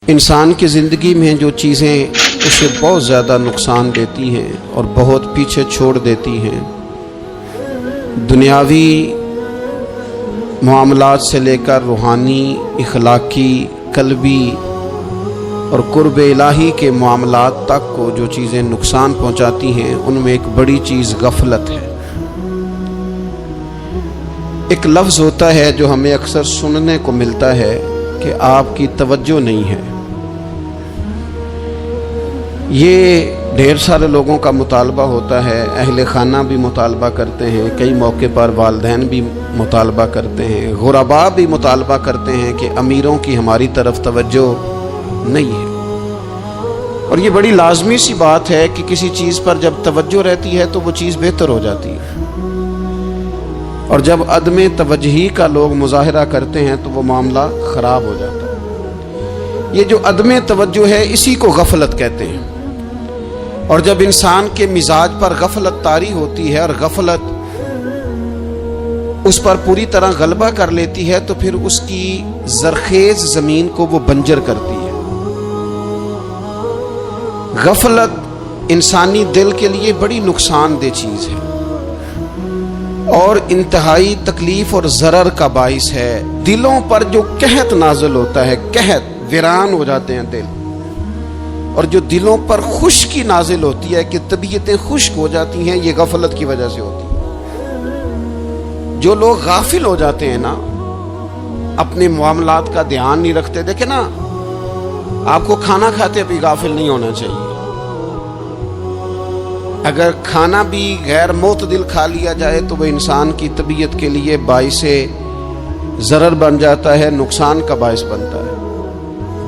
انسان کی زندگی میں جو چیزیں اسے بہت زیادہ نقصان دیتی ہیں اور بہت پیچھے چھوڑ دیتی ہیں، دنیاوی معاملات سے لے کر روحانی، اخلاقی، قلبی اور قرب الہی کے معاملات تک کو جو چیزیں نقصان پہنچاتی ہیں، ان میں ایک بڑی چیز غفلت ہے۔ ایک لفظ ہوتا ہے جو ہمیں اکثر سننے کو ملتا ہے کہ آپ کی توجہ نہیں ہے۔ یہ ڈھیر سارے لوگوں کا مطالبہ ہوتا ہے، اہل خانہ بھی مطالبہ کرتے ہیں، کئی موقع پر والدین بھی مطالبہ کرتے ہیں، غرباء بھی مطالبہ کرتے ہیں کہ امیروں کی ہماری طرف توجہ نہیں ہے۔ اور یہ بڑی لازمی سی بات ہے کہ کسی چیز پر جب توجہ رہتی ہے تو وہ چیز بہتر ہو جاتی ہے، اور جب عدم توجہی کا لوگ مظاہرہ کرتے ہیں تو وہ معاملہ خراب ہو جاتا ہے۔ یہ جو عدم توجہ ہے اسی کو غفلت کہتے ہیں، اور جب انسان کے مزاج پر غفلت طاری ہوتی ہے اور غفلت اس پر پوری طرح غلبہ کر لیتی ہے تو پھر اس کی زرخیز زمین کو وہ بنجر کرتی ہے۔ غفلت انسانی دل کے لیے بڑی نقصان دہ چیز ہے اور انتہائی تکلیف اور ضرر کا باعث ہے۔ دلوں پر جو قحط نازل ہوتا ہے، قحط، ویران ہو جاتے ہیں دل، اور جو دلوں پر خشکی نازل ہوتی ہے کہ طبیعتیں خشک ہو جاتی ہیں، یہ غفلت کی وجہ سے ہوتی ہے۔ جو لوگ غافل ہو جاتے ہیں نا، اپنے معاملات کا دھیان نہیں رکھتے، دیکھیں نا، آپ کو کھانا کھاتے بھی غافل نہیں ہونا چاہیے۔ اگر کھانا بھی غیر معتدل کھا لیا جائے تو وہ انسان کی طبیعت کے لیے باعث ضرر بن جاتا ہے، نقصان کا باعث بنتا ہے۔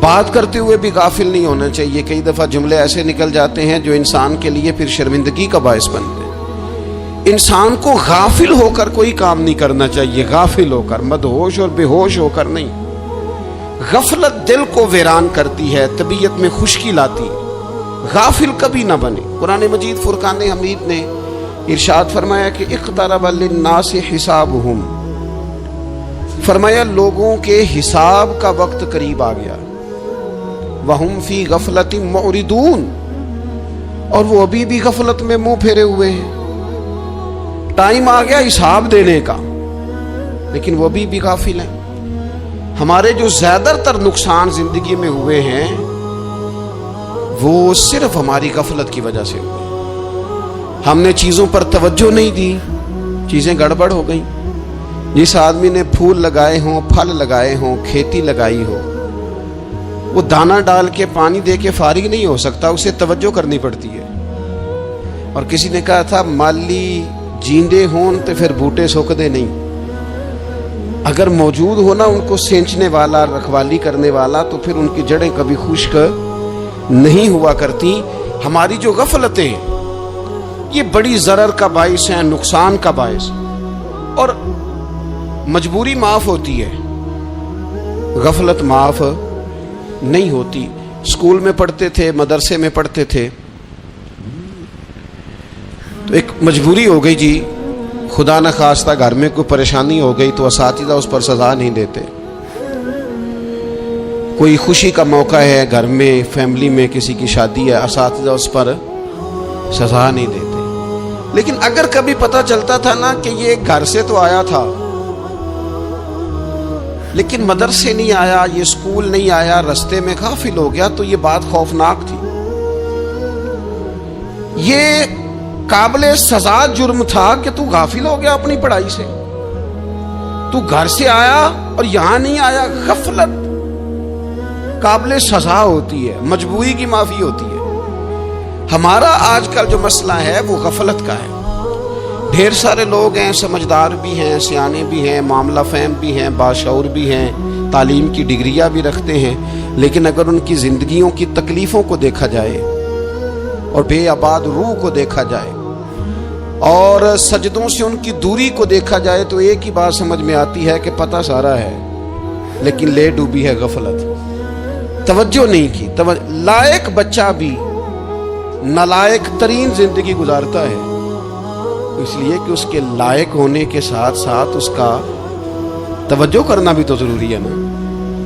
بات کرتے ہوئے بھی غافل نہیں ہونا چاہیے، کئی دفعہ جملے ایسے نکل جاتے ہیں جو انسان کے لیے پھر شرمندگی کا باعث بنتے ہیں۔ انسان کو غافل ہو کر کوئی کام نہیں کرنا چاہیے، غافل ہو کر، مدہوش اور بے ہوش ہو کر نہیں۔ غفلت دل کو ویران کرتی ہے، طبیعت میں خشکی لاتی ہے۔ غافل کبھی نہ بنے۔ قرآن مجید فرقان حمید نے ارشاد فرمایا کہ اقترب للناس حسابہم، فرمایا لوگوں کے حساب کا وقت قریب آ گیا، وہم فی غفلت معرضون، اور وہ ابھی بھی غفلت میں منہ پھیرے ہوئے ہیں۔ ٹائم آ گیا حساب دینے کا، لیکن وہ ابھی بھی غافل ہیں۔ ہمارے جو زیادہ تر نقصان زندگی میں ہوئے ہیں وہ صرف ہماری غفلت کی وجہ سے ہوئے۔ ہم نے چیزوں پر توجہ نہیں دی، چیزیں گڑبڑ ہو گئیں۔ جس آدمی نے پھول لگائے ہوں، پھل لگائے ہوں، کھیتی لگائی ہو، وہ دانہ ڈال کے پانی دے کے فارغ نہیں ہو سکتا، اسے توجہ کرنی پڑتی ہے۔ اور کسی نے کہا تھا مالی جیندے ہون تو پھر بوٹے سوکھدے نہیں، اگر موجود ہونا ان کو سینچنے والا، رکھوالی کرنے والا، تو پھر ان کی جڑیں کبھی خشک نہیں ہوا کرتی۔ ہماری جو غفلتیں ہیں یہ بڑی ضرر کا باعث ہیں، نقصان کا باعث، اور مجبوری معاف ہوتی ہے، غفلت معاف نہیں ہوتی۔ اسکول میں پڑھتے تھے، مدرسے میں پڑھتے تھے، تو ایک مجبوری ہو گئی جی، خدا نہ خواستہ گھر میں کوئی پریشانی ہو گئی تو اساتذہ اس پر سزا نہیں دیتے۔ کوئی خوشی کا موقع ہے گھر میں، فیملی میں کسی کی شادی ہے، اساتذہ اس پر سزا نہیں دیتے۔ لیکن اگر کبھی پتہ چلتا تھا نا کہ یہ گھر سے تو آیا تھا لیکن مدرسے نہیں آیا، یہ اسکول نہیں آیا، رستے میں غافل ہو گیا، تو یہ بات خوفناک تھی۔ یہ قابل سزا جرم تھا کہ تو غافل ہو گیا اپنی پڑھائی سے، تو گھر سے آیا اور یہاں نہیں آیا۔ غفلت قابل سزا ہوتی ہے، مجبوری کی معافی ہوتی ہے۔ ہمارا آج کل جو مسئلہ ہے وہ غفلت کا ہے۔ ڈھیر سارے لوگ ہیں، سمجھدار بھی ہیں، سیانے بھی ہیں، معاملہ فہم بھی ہیں، باشعور بھی ہیں، تعلیم کی ڈگریاں بھی رکھتے ہیں، لیکن اگر ان کی زندگیوں کی تکلیفوں کو دیکھا جائے اور بے آباد روح کو دیکھا جائے اور سجدوں سے ان کی دوری کو دیکھا جائے تو ایک ہی بات سمجھ میں آتی ہے کہ پتہ سارا ہے لیکن لے ڈوبی ہے غفلت، توجہ نہیں کی۔ لائق بچہ بھی نالائق ترین زندگی گزارتا ہے، اس لیے کہ اس کے لائق ہونے کے ساتھ ساتھ اس کا توجہ کرنا بھی تو ضروری ہے نا۔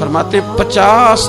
50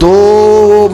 2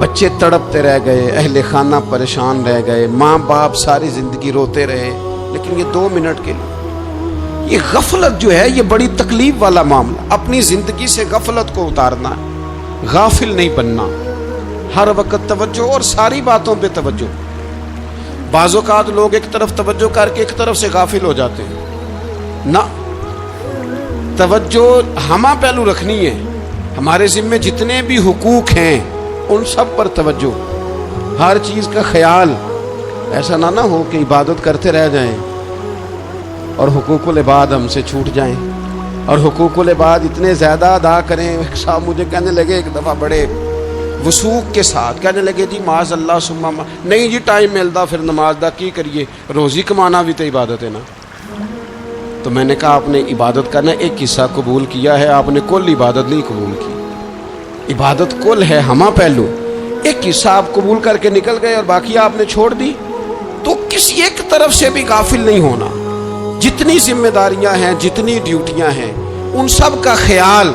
بچے تڑپتے رہ گئے، اہل خانہ پریشان رہ گئے، ماں باپ ساری زندگی روتے رہے، لیکن یہ 2 منٹ کے لیے یہ غفلت جو ہے یہ بڑی تکلیف والا معاملہ. اپنی زندگی سے غفلت کو اتارنا، غافل نہیں بننا، ہر وقت توجہ اور ساری باتوں پہ توجہ. بعض اوقات لوگ ایک طرف توجہ کر کے ایک طرف سے غافل ہو جاتے ہیں. نہ، توجہ ہمہ پہلو رکھنی ہے. ہمارے ذمے جتنے بھی حقوق ہیں ان سب پر توجہ، ہر چیز کا خیال. ایسا نہ ہو کہ عبادت کرتے رہ جائیں اور حقوق العباد ہم سے چھوٹ جائیں، اور حقوق العباد اتنے زیادہ ادا کریں. صاحب مجھے کہنے لگے ایک دفعہ بڑے وثوق کے ساتھ کہنے لگے جی معاذ اللہ ثم نہیں جی ٹائم ملتا پھر نماز دا کی کریے، روزی کمانا بھی تو عبادت ہے نا. تو میں نے کہا آپ نے عبادت کرنا ایک حصہ قبول کیا ہے، آپ نے کل عبادت نہیں قبول کی. عبادت کل ہے، ہمہ پہلو. ایک حصہ آپ قبول کر کے نکل گئے اور باقی آپ نے چھوڑ دی. تو کسی ایک طرف سے بھی غافل نہیں ہونا. جتنی ذمہ داریاں ہیں، جتنی ڈیوٹیاں ہیں، ان سب کا خیال.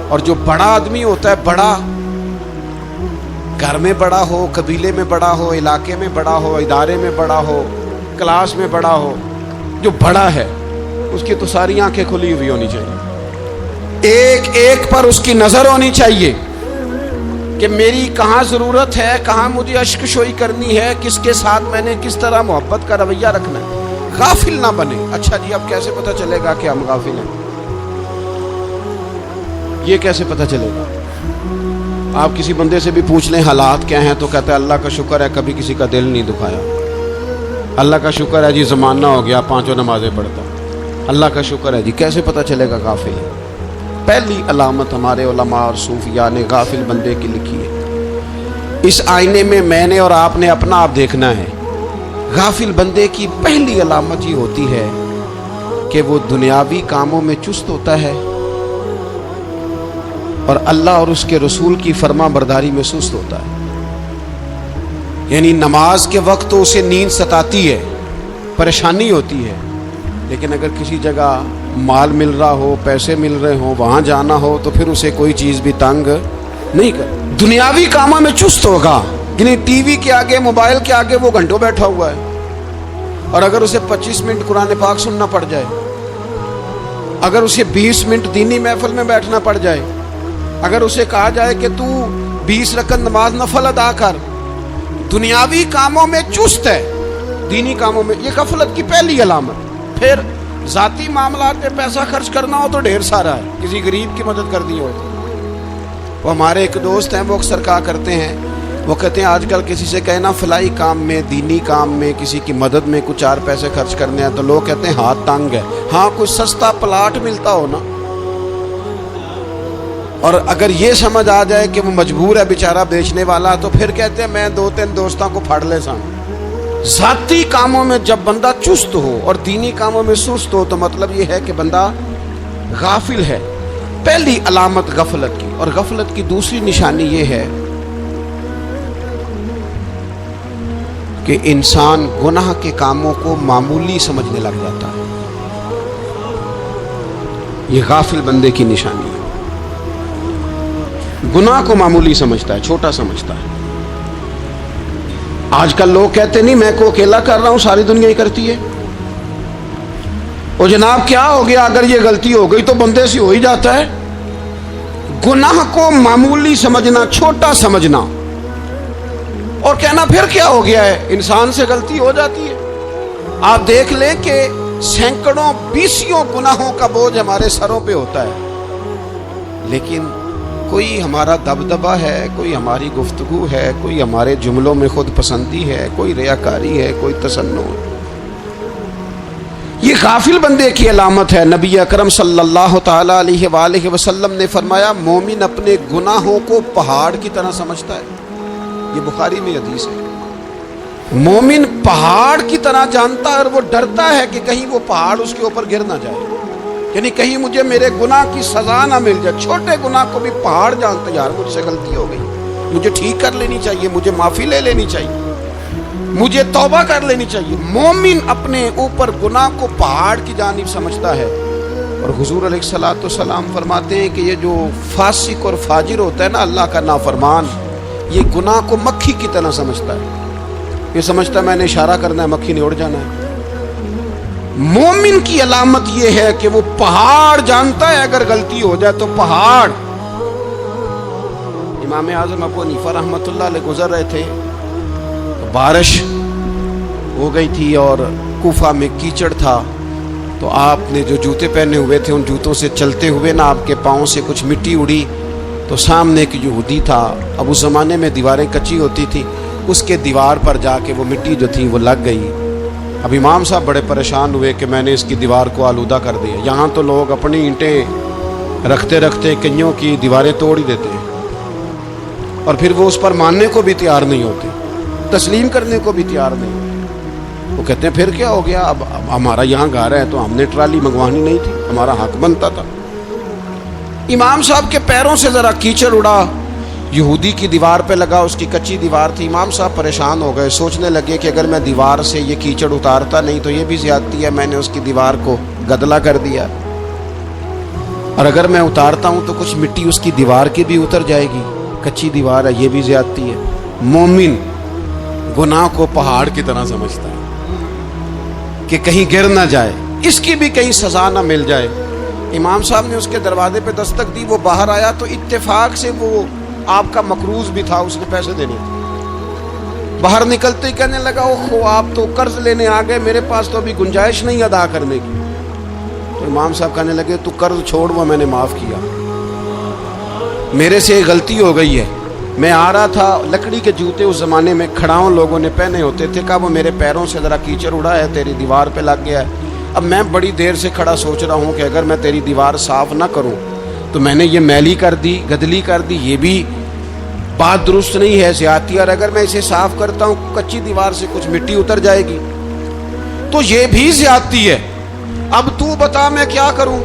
اور جو بڑا آدمی ہوتا ہے، بڑا گھر میں بڑا ہو، قبیلے میں بڑا ہو، علاقے میں بڑا ہو، ادارے میں بڑا ہو، کلاس میں بڑا ہو، جو بڑا ہے اس کی تو ساری آنکھیں کھلی ہوئی ہونی چاہیے. ایک ایک پر اس کی نظر ہونی چاہیے کہ میری کہاں ضرورت ہے، کہاں مجھے اشک شوئی کرنی ہے، کس کے ساتھ میں نے کس طرح محبت کا رویہ رکھنا ہے. غافل نہ بنے. اچھا جی اب کیسے پتہ چلے گا کہ ہم غافل ہیں؟ یہ کیسے پتہ چلے گا؟ آپ کسی بندے سے بھی پوچھ لیں حالات کیا ہیں تو کہتا ہے اللہ کا شکر ہے کبھی کسی کا دل نہیں دکھایا، اللہ کا شکر ہے جی زمانہ ہو گیا 5 نمازیں پڑھتا، اللہ کا شکر ہے جی. کیسے پتہ چلے گا غافل ہے؟ پہلی علامت ہمارے علماء اور صوفیاء نے غافل بندے کی لکھی ہے. اس آئینے میں نے اور آپ نے اپنا آپ دیکھنا ہے. غافل بندے کی پہلی علامت یہ ہوتی ہے کہ وہ دنیاوی کاموں میں چست ہوتا ہے اور اللہ اور اس کے رسول کی فرما برداری میں سست ہوتا ہے. یعنی نماز کے وقت تو اسے نیند ستاتی ہے، پریشانی ہوتی ہے، لیکن اگر کسی جگہ مال مل رہا ہو، پیسے مل رہے ہوں، وہاں جانا ہو تو پھر اسے کوئی چیز بھی تنگ نہیں کر. دنیاوی کاموں میں چست ہوگا، یعنی ٹی وی کے آگے، موبائل کے آگے وہ گھنٹوں بیٹھا ہوا ہے. اور اگر اسے 25 منٹ قرآن پاک سننا پڑ جائے، اگر اسے 20 منٹ دینی محفل میں بیٹھنا پڑ جائے، اگر اسے کہا جائے کہ تو 20 رکعت نماز نفل ادا کر، دنیاوی کاموں میں چست ہے، دینی کاموں میں، یہ غفلت کی پہلی علامت. پھر ذاتی معاملات میں پیسہ خرچ کرنا ہو تو ڈھیر سارا ہے، کسی غریب کی مدد کرنی ہو. وہ ہمارے ایک دوست ہیں، وہ اکثر کہا کرتے ہیں، وہ کہتے ہیں آج کل کسی سے کہنا فلائی کام میں، دینی کام میں، کسی کی مدد میں کچھ 4 پیسے خرچ کرنے ہیں تو لوگ کہتے ہیں ہاتھ تنگ ہے. ہاں کوئی سستا پلاٹ ملتا ہو نا، اور اگر یہ سمجھ آ جائے کہ وہ مجبور ہے بیچارہ بیچنے والا، تو پھر کہتے ہیں میں 2-3 دوستوں کو پھاڑ لے سان. ذاتی کاموں میں جب بندہ چست ہو اور دینی کاموں میں سست ہو تو مطلب یہ ہے کہ بندہ غافل ہے. پہلی علامت غفلت کی. اور غفلت کی دوسری نشانی یہ ہے کہ انسان گناہ کے کاموں کو معمولی سمجھنے لگ جاتا ہے. یہ غافل بندے کی نشانی ہے. گناہ کو معمولی سمجھتا ہے، چھوٹا سمجھتا ہے. آج کل لوگ کہتے نہیں میں کو اکیلا کر رہا ہوں، ساری دنیا ہی کرتی ہے. اور جناب کیا ہو گیا، اگر یہ غلطی ہو گئی تو بندے سے ہو ہی جاتا ہے. گناہ کو معمولی سمجھنا، چھوٹا سمجھنا اور کہنا پھر کیا ہو گیا ہے، انسان سے غلطی ہو جاتی ہے. آپ دیکھ لیں کہ سینکڑوں بیسیوں گناہوں کا بوجھ ہمارے سروں پہ ہوتا ہے، لیکن کوئی ہمارا دبدبہ ہے، کوئی ہماری گفتگو ہے، کوئی ہمارے جملوں میں خود پسندی ہے، کوئی ریاکاری ہے، کوئی تصنع ہے. یہ غافل بندے کی علامت ہے. نبی اکرم صلی اللہ تعالی علیہ وآلہ وسلم نے فرمایا مومن اپنے گناہوں کو پہاڑ کی طرح سمجھتا ہے. یہ بخاری میں حدیث ہے. مومن پہاڑ کی طرح جانتا ہے اور وہ ڈرتا ہے کہ کہیں وہ پہاڑ اس کے اوپر گر نہ جائے، یعنی کہیں مجھے میرے گناہ کی سزا نہ مل جائے. چھوٹے گناہ کو بھی پہاڑ جانتا ہے، یار مجھ سے غلطی ہو گئی، مجھے ٹھیک کر لینی چاہیے، مجھے معافی لے لینی چاہیے، مجھے توبہ کر لینی چاہیے. مومن اپنے اوپر گناہ کو پہاڑ کی جانب سمجھتا ہے. اور حضور علیہ الصلوۃ والسلام فرماتے ہیں کہ یہ جو فاسق اور فاجر ہوتا ہے نا، اللہ کا نافرمان، یہ گناہ کو مکھی کی طرح سمجھتا ہے، یہ سمجھتا ہے میں نے اشارہ کرنا ہے مکھی نے اڑ جانا ہے۔ مومن کی علامت یہ ہے کہ وہ پہاڑ جانتا ہے اگر غلطی ہو جائے تو پہاڑ۔ امام اعظم ابو حنیفہ رحمۃ اللہ علیہ گزر رہے تھے، بارش ہو گئی تھی اور کوفہ میں کیچڑ تھا، تو آپ نے جو جوتے پہنے ہوئے تھے ان جوتوں سے چلتے ہوئے نا آپ کے پاؤں سے کچھ مٹی اڑی، تو سامنے ایک یہودی تھا، اب اس زمانے میں دیواریں کچی ہوتی تھی، اس کے دیوار پر جا کے وہ مٹی جو تھی وہ لگ گئی۔ اب امام صاحب بڑے پریشان ہوئے کہ میں نے اس کی دیوار کو آلودہ کر دیا۔ یہاں تو لوگ اپنی اینٹیں رکھتے رکھتے کئیوں کی دیواریں توڑ ہی دیتے ہیں، اور پھر وہ اس پر ماننے کو بھی تیار نہیں ہوتے، تسلیم کرنے کو بھی تیار نہیں ہوتے۔ وہ کہتے ہیں پھر کیا ہو گیا، اب ہمارا یہاں گھر ہے تو ہم نے ٹرالی منگوانی نہیں تھی، ہمارا حق بنتا تھا۔ امام صاحب کے پیروں سے ذرا کیچڑ اڑا، یہودی کی دیوار پہ لگا، اس کی کچی دیوار تھی۔ امام صاحب پریشان ہو گئے، سوچنے لگے کہ اگر میں دیوار سے یہ کیچڑ اتارتا نہیں تو یہ بھی زیادتی ہے، میں نے اس کی دیوار کو گدلا کر دیا، اور اگر میں اتارتا ہوں تو کچھ مٹی اس کی دیوار کی بھی اتر جائے گی، کچی دیوار ہے، یہ بھی زیادتی ہے۔ مومن گناہ کو پہاڑ کی طرح سمجھتا ہے کہ کہیں گر نہ جائے، اس کی بھی کہیں سزا نہ مل جائے۔ امام صاحب نے اس کے دروازے پہ دستک دی، وہ باہر آیا تو اتفاق سے وہ آپ کا مقروض بھی تھا، اس نے پیسے دینے تھے۔ باہر نکلتے ہی کہنے لگا اوہ آپ تو قرض لینے آ گئے، میرے پاس تو ابھی گنجائش نہیں ادا کرنے کی۔ تو امام صاحب کہنے لگے تو قرض چھوڑ، وہ میں نے معاف کیا، میرے سے غلطی ہو گئی ہے، میں آ رہا تھا، لکڑی کے جوتے اس زمانے میں کھڑاؤں لوگوں نے پہنے ہوتے تھے، کہا وہ میرے پیروں سے ذرا کیچڑ اڑا ہے، تیری دیوار پہ لگ گیا ہے۔ اب میں بڑی دیر سے کھڑا سوچ رہا ہوں کہ اگر میں تیری دیوار صاف نہ کروں تو میں نے یہ میلی کر دی، گدلی کر دی، یہ بھی بات درست نہیں ہے، زیادتی، اور اگر میں اسے صاف کرتا ہوں کچی دیوار سے کچھ مٹی اتر جائے گی تو یہ بھی زیادتی ہے، اب تو بتا میں کیا کروں۔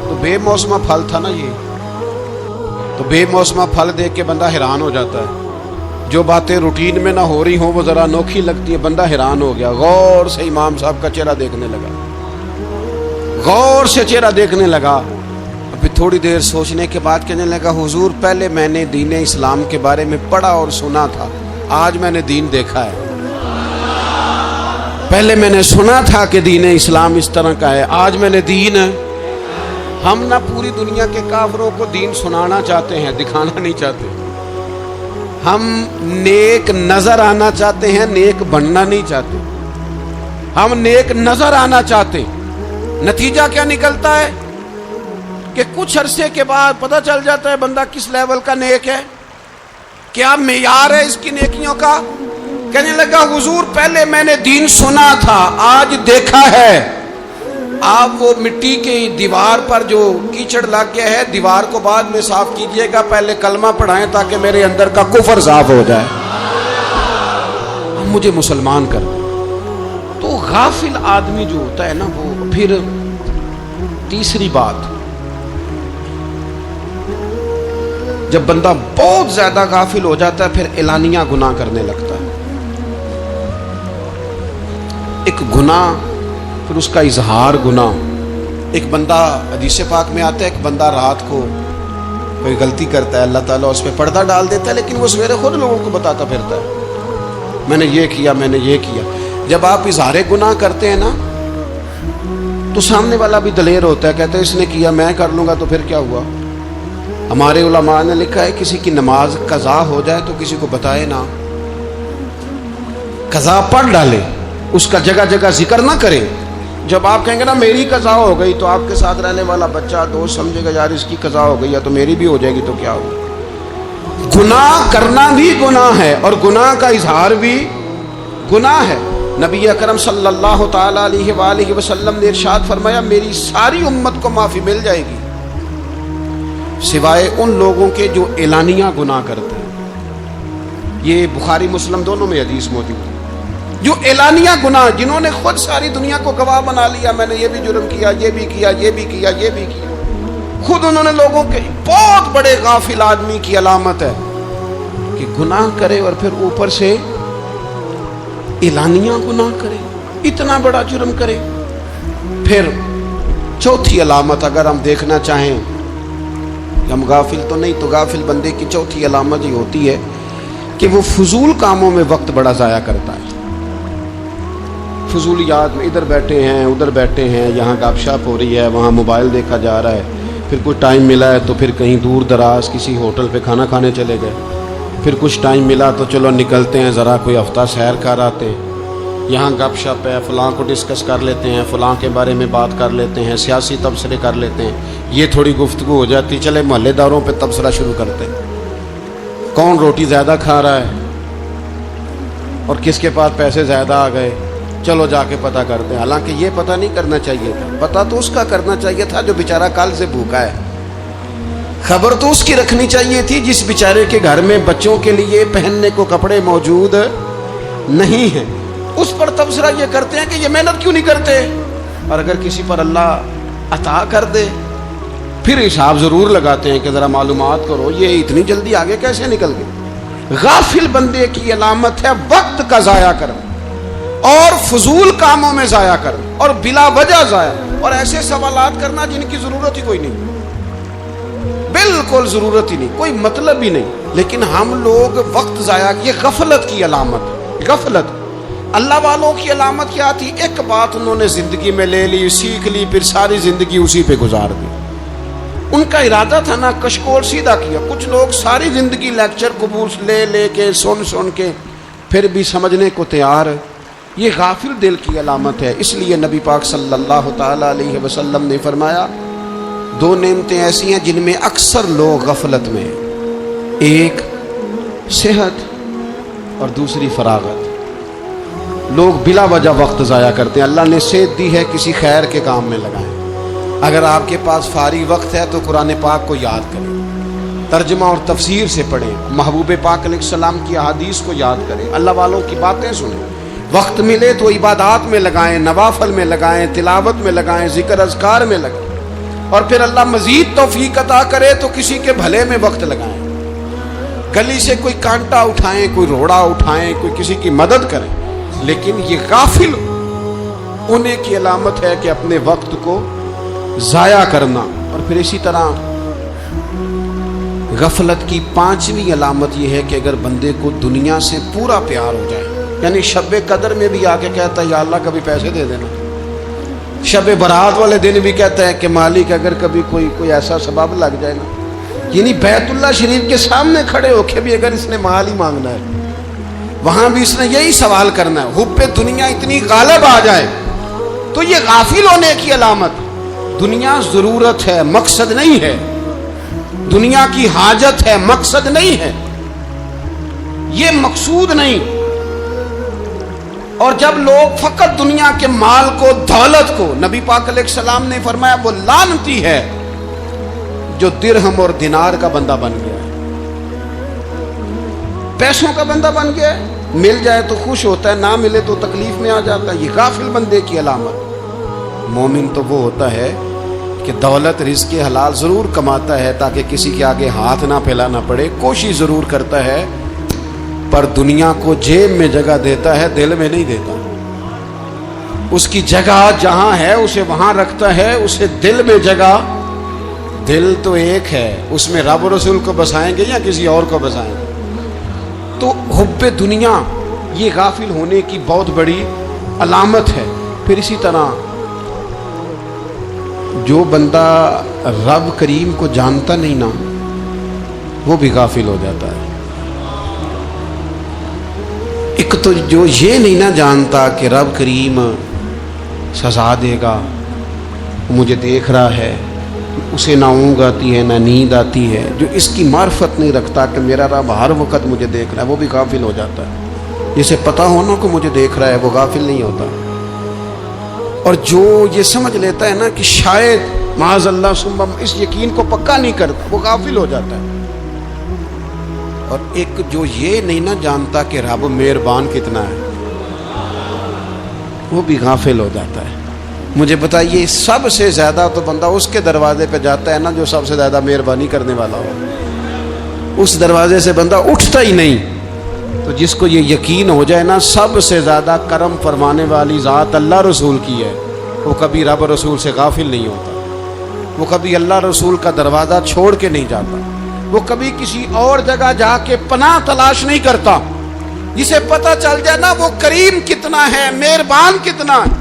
تو بے موسمہ پھل تھا نا یہ، تو بے موسمہ پھل دیکھ کے بندہ حیران ہو جاتا ہے، جو باتیں روٹین میں نہ ہو رہی ہوں وہ ذرا انوکھی لگتی ہے، بندہ حیران ہو گیا، غور سے امام صاحب کا چہرہ دیکھنے لگا، غور سے چہرہ دیکھنے لگا، پھر تھوڑی دیر سوچنے کے بعد کہنے لگا حضور پہلے میں نے دین اسلام کے بارے میں پڑھا اور سنا تھا، آج میں نے دین دیکھا ہے، پہلے میں نے سنا تھا کہ دین اسلام اس طرح کا ہے، آج میں نے دین ہے۔ ہم نہ پوری دنیا کے کافروں کو دین سنانا چاہتے ہیں، دکھانا نہیں چاہتے، ہم نیک نظر آنا چاہتے ہیں، نیک بننا نہیں چاہتے، ہم نیک نظر آنا چاہتے، نتیجہ کیا نکلتا ہے کہ کچھ عرصے کے بعد پتہ چل جاتا ہے بندہ کس لیول کا نیک ہے، کیا معیار ہے اس کی نیکیوں کا۔ کہنے لگا حضور پہلے میں نے دین سنا تھا، آج دیکھا ہے۔ آپ وہ مٹی کی دیوار پر جو کیچڑ لگ گیا ہے، دیوار کو بعد میں صاف کیجئے گا، پہلے کلمہ پڑھائیں تاکہ میرے اندر کا کفر صاف ہو جائے، مجھے مسلمان کر دیں۔ تو غافل آدمی جو ہوتا ہے نا، وہ پھر تیسری بات، جب بندہ بہت زیادہ غافل ہو جاتا ہے پھر اعلانیہ گناہ کرنے لگتا ہے، ایک گناہ پھر اس کا اظہار گناہ۔ ایک بندہ حدیث پاک میں آتا ہے، ایک بندہ رات کو کوئی غلطی کرتا ہے، اللہ تعالیٰ اس پہ پردہ ڈال دیتا ہے، لیکن وہ سویرے خود لوگوں کو بتاتا پھرتا ہے میں نے یہ کیا، میں نے یہ کیا۔ جب آپ اظہار گناہ کرتے ہیں نا تو سامنے والا بھی دلیر ہوتا ہے، کہتا ہے اس نے کیا میں کر لوں گا، تو پھر کیا ہوا۔ ہمارے علماء نے لکھا ہے کسی کی نماز قضا ہو جائے تو کسی کو بتائے نہ، قضا پڑھ ڈالے، اس کا جگہ جگہ ذکر نہ کرے۔ جب آپ کہیں گے نا میری قضا ہو گئی، تو آپ کے ساتھ رہنے والا بچہ دوست سمجھے گا یار اس کی قضا ہو گئی ہے تو میری بھی ہو جائے گی، تو کیا ہوگا۔ گناہ کرنا بھی گناہ ہے اور گناہ کا اظہار بھی گناہ ہے۔ نبی اکرم صلی اللہ تعالی علیہ وآلہ وسلم نے ارشاد فرمایا میری ساری امت کو معافی مل جائے گی سوائے ان لوگوں کے جو اعلانیہ گناہ کرتے ہیں۔ یہ بخاری مسلم دونوں میں حدیث موجود ہے۔ جو اعلانیہ گناہ، جنہوں نے خود ساری دنیا کو گواہ بنا لیا، میں نے یہ بھی جرم کیا، یہ بھی کیا، یہ بھی کیا، یہ بھی کیا، خود انہوں نے لوگوں کے، بہت بڑے غافل آدمی کی علامت ہے کہ گناہ کرے اور پھر اوپر سے اعلانیہ گناہ کرے، اتنا بڑا جرم کرے۔ پھر چوتھی علامت اگر ہم دیکھنا چاہیں ہم غافل تو نہیں، تو غافل بندے کی چوتھی علامت یہ ہوتی ہے کہ وہ فضول کاموں میں وقت بڑا ضائع کرتا ہے. فضولیات میں ادھر بیٹھے ہیں ادھر بیٹھے ہیں، یہاں گپ شپ ہو رہی ہے، وہاں موبائل دیکھا جا رہا ہے، پھر کوئی ٹائم ملا ہے تو پھر کہیں دور دراز کسی ہوٹل پہ کھانا کھانے چلے گئے، پھر کچھ ٹائم ملا تو چلو نکلتے ہیں ذرا کوئی ہفتہ سیر کر آتے ہیں، یہاں گپ شپ ہے، فلاں کو ڈسکس کر لیتے ہیں، فلاں کے بارے میں بات کر لیتے ہیں، سیاسی تبصرے کر لیتے ہیں، یہ تھوڑی گفتگو ہو جاتی، چلے محلے داروں پہ تبصرہ شروع کرتے ہیں، کون روٹی زیادہ کھا رہا ہے اور کس کے پاس پیسے زیادہ آ گئے، چلو جا کے پتہ کرتے ہیں. حالانکہ یہ پتہ نہیں کرنا چاہیے تھا، پتہ تو اس کا کرنا چاہیے تھا جو بیچارہ کل سے بھوکا ہے. خبر تو اس کی رکھنی چاہیے تھی جس بیچارے کے گھر میں بچوں کے لیے پہننے کو کپڑے موجود نہیں ہیں. اس پر تبصرہ یہ کرتے ہیں کہ یہ محنت کیوں نہیں کرتے، اور اگر کسی پر اللہ عطا کر دے پھر حساب ضرور لگاتے ہیں کہ ذرا معلومات کرو یہ اتنی جلدی آگے کیسے نکل گئے. غافل بندے کی علامت ہے وقت کا ضائع کرنا اور فضول کاموں میں ضائع کرنا اور بلا وجہ ضائع، اور ایسے سوالات کرنا جن کی ضرورت ہی کوئی نہیں، بالکل ضرورت ہی نہیں، کوئی مطلب ہی نہیں. لیکن ہم لوگ وقت ضائع، یہ غفلت کی علامت. غفلت اللہ والوں کی علامت کیا تھی؟ ایک بات انہوں نے زندگی میں لے لی، سیکھ لی، پھر ساری زندگی اسی پہ گزار دی. ان کا ارادہ تھا نا کشکول سیدھا کیا. کچھ لوگ ساری زندگی لیکچر قبول لے کے سن کے پھر بھی سمجھنے کو تیار. یہ غافل دل کی علامت ہے. اس لیے نبی پاک صلی اللہ تعالیٰ علیہ وسلم نے فرمایا دو نعمتیں ایسی ہیں جن میں اکثر لوگ غفلت میں ہیں، ایک صحت اور دوسری فراغت. لوگ بلا وجہ وقت ضائع کرتے ہیں. اللہ نے صحت دی ہے، کسی خیر کے کام میں لگائیں. اگر آپ کے پاس فارغ وقت ہے تو قرآن پاک کو یاد کریں، ترجمہ اور تفسیر سے پڑھیں، محبوب پاک علیہ السلام کی احادیث کو یاد کریں، اللہ والوں کی باتیں سنیں. وقت ملے تو عبادات میں لگائیں، نوافل میں لگائیں، تلاوت میں لگائیں، ذکر اذکار میں لگائیں، اور پھر اللہ مزید توفیق عطا کرے تو کسی کے بھلے میں وقت لگائیں. گلی سے کوئی کانٹا اٹھائیں، کوئی روڑا اٹھائیں، کوئی کسی کی مدد کریں. لیکن یہ غافل ہونے کی علامت ہے کہ اپنے وقت کو ضائع کرنا. اور پھر اسی طرح غفلت کی پانچویں علامت یہ ہے کہ اگر بندے کو دنیا سے پورا پیار ہو جائے، یعنی شب قدر میں بھی آ کے کہتا ہے یا اللہ کبھی پیسے دے دینا، شب برات والے دن بھی کہتا ہے کہ مالک اگر کبھی کوئی ایسا سبب لگ جائے نا، یعنی بیت اللہ شریف کے سامنے کھڑے ہو کے بھی اگر اس نے مال ہی مانگنا ہے وہاں بھی اس نے یہی سوال کرنا ہے. حب دنیا اتنی غالب آ جائے تو یہ غافل ہونے کی علامت. دنیا ضرورت ہے، مقصد نہیں ہے. دنیا کی حاجت ہے، مقصد نہیں ہے. یہ مقصود نہیں. اور جب لوگ فقط دنیا کے مال کو، دولت کو، نبی پاک علیہ السلام نے فرمایا وہ لعنتی ہے جو درہم اور دینار کا بندہ بن گیا ہے، پیسوں کا بندہ بن گیا ہے. مل جائے تو خوش ہوتا ہے، نہ ملے تو تکلیف میں آ جاتا ہے. یہ غافل بندے کی علامت. مومن تو وہ ہوتا ہے کہ دولت رزق حلال ضرور کماتا ہے تاکہ کسی کے آگے ہاتھ نہ پھیلانا پڑے، کوشش ضرور کرتا ہے، پر دنیا کو جیب میں جگہ دیتا ہے، دل میں نہیں دیتا. اس کی جگہ جہاں ہے اسے وہاں رکھتا ہے، اسے دل میں جگہ. دل تو ایک ہے، اس میں رب و رسول کو بسائیں گے یا کسی اور کو بسائیں گے. تو حب دنیا یہ غافل ہونے کی بہت بڑی علامت ہے. پھر اسی طرح جو بندہ رب کریم کو جانتا نہیں نا وہ بھی غافل ہو جاتا ہے. ایک تو جو یہ نہیں نہ جانتا کہ رب کریم سزا دے گا، مجھے دیکھ رہا ہے، اسے نہ اونگ آتی ہے نہ نیند آتی ہے، جو اس کی معرفت نہیں رکھتا کہ میرا رب ہر وقت مجھے دیکھ رہا ہے، وہ بھی غافل ہو جاتا ہے. جسے پتہ ہونا کہ مجھے دیکھ رہا ہے وہ غافل نہیں ہوتا. اور جو یہ سمجھ لیتا ہے نا کہ شاید معاذ اللہ ثم اس یقین کو پکا نہیں کرتا وہ غافل ہو جاتا ہے. اور ایک جو یہ نہیں نہ جانتا کہ رب مہربان کتنا ہے وہ بھی غافل ہو جاتا ہے. مجھے بتائیے سب سے زیادہ تو بندہ اس کے دروازے پہ جاتا ہے نا جو سب سے زیادہ مہربانی کرنے والا ہو. اس دروازے سے بندہ اٹھتا ہی نہیں. تو جس کو یہ یقین ہو جائے نا سب سے زیادہ کرم فرمانے والی ذات اللہ رسول کی ہے، وہ کبھی رب رسول سے غافل نہیں ہوتا. وہ کبھی اللہ رسول کا دروازہ چھوڑ کے نہیں جاتا، وہ کبھی کسی اور جگہ جا کے پناہ تلاش نہیں کرتا۔ جسے پتہ چل جائے نا وہ کریم کتنا ہے، مہربان کتنا ہے۔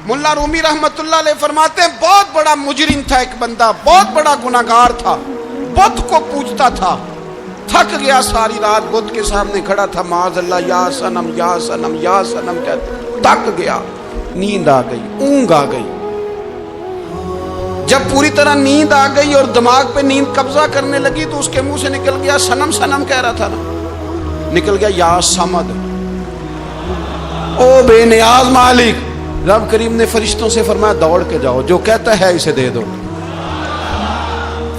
ملا رومی رحمت اللہ علیہ فرماتے ہیں بہت بڑا مجرم تھا ایک بندہ، بہت بڑا گناہگار تھا، بت کو پوجتا تھا، تھک گیا، ساری رات بت کے سامنے کھڑا تھا، معاذ اللہ یا صنم یا صنم یا صنم کہتے، تھک گیا، نیند آ گئی، اونگ آ گئی۔ جب پوری طرح نیند آ گئی اور دماغ پہ نیند قبضہ کرنے لگی تو اس کے منہ سے نکل گیا، صنم صنم کہہ رہا تھا نا، نکل گیا یا صمد، او بے نیاز مالک۔ رب کریم نے فرشتوں سے فرمایا دوڑ کے جاؤ، جو کہتا ہے اسے دے دو۔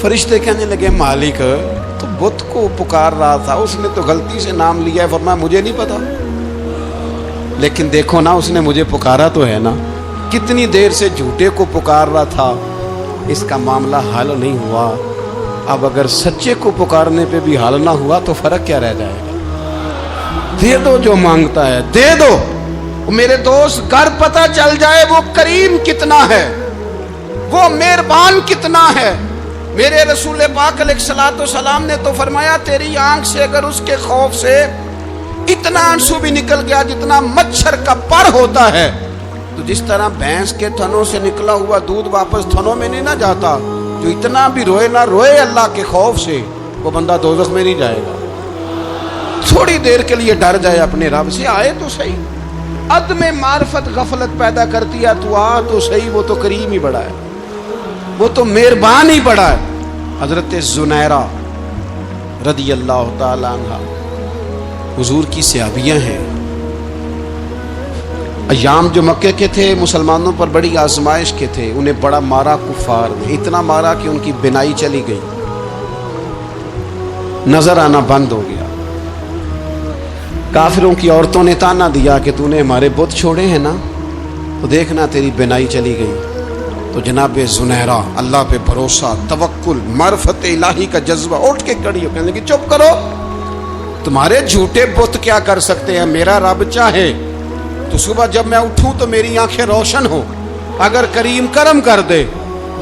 فرشتے کہنے لگے مالک تو بت کو پکار رہا تھا، اس نے تو غلطی سے نام لیا ہے۔ فرمایا مجھے نہیں پتا، لیکن دیکھو نا اس نے مجھے پکارا تو ہے نا، کتنی دیر سے جھوٹے کو پکار رہا تھا، اس کا معاملہ حل نہیں ہوا، اب اگر سچے کو پکارنے پہ بھی حل نہ ہوا تو فرق کیا رہ جائے گا؟ دے دو جو مانگتا ہے، دے دو۔ میرے دوست گھر پتہ چل جائے وہ کریم کتنا ہے، وہ مہربان کتنا ہے۔ میرے رسول پاک علیہ الصلوۃ والسلام نے تو فرمایا تیری آنکھ سے اگر اس کے خوف سے اتنا آنسو بھی نکل گیا جتنا مچھر کا پر ہوتا ہے، تو جس طرح بھینس کے تھنوں سے نکلا ہوا دودھ واپس تھنوں میں نہیں نہ جاتا، جو اتنا بھی روئے نہ روئے اللہ کے خوف سے، وہ بندہ دوزخ میں نہیں جائے گا۔ تھوڑی دیر کے لیے ڈر جائے اپنے رب سے، آئے تو صحیح۔ عدم معرفت غفلت پیدا کرتی ہے، تو آ تو صحیح، وہ تو کریم ہی بڑا ہے، وہ تو مہربان ہی بڑا ہے۔ حضرت زنیرہ رضی اللہ تعالی عنہ حضور کی صحابیہ ہیں۔ ایام جو مکے کے تھے مسلمانوں پر بڑی آزمائش کے تھے، انہیں بڑا مارا کفار نے، اتنا مارا کہ ان کی بینائی چلی گئی، نظر آنا بند ہو گیا۔ کافروں کی عورتوں نے تانا دیا کہ تو نے ہمارے بت چھوڑے ہیں نا، تو دیکھنا تیری بینائی چلی گئی۔ تو جناب زنیرہ اللہ پہ بھروسہ، توکل، معرفت الہی کا جذبہ، اٹھ کے کھڑی ہو کہنے لگی چپ کرو، تمہارے جھوٹے بت کیا کر سکتے ہیں، میرا رب چاہے تو صبح جب میں اٹھوں تو میری آنکھیں روشن ہو، اگر کریم کرم کر دے۔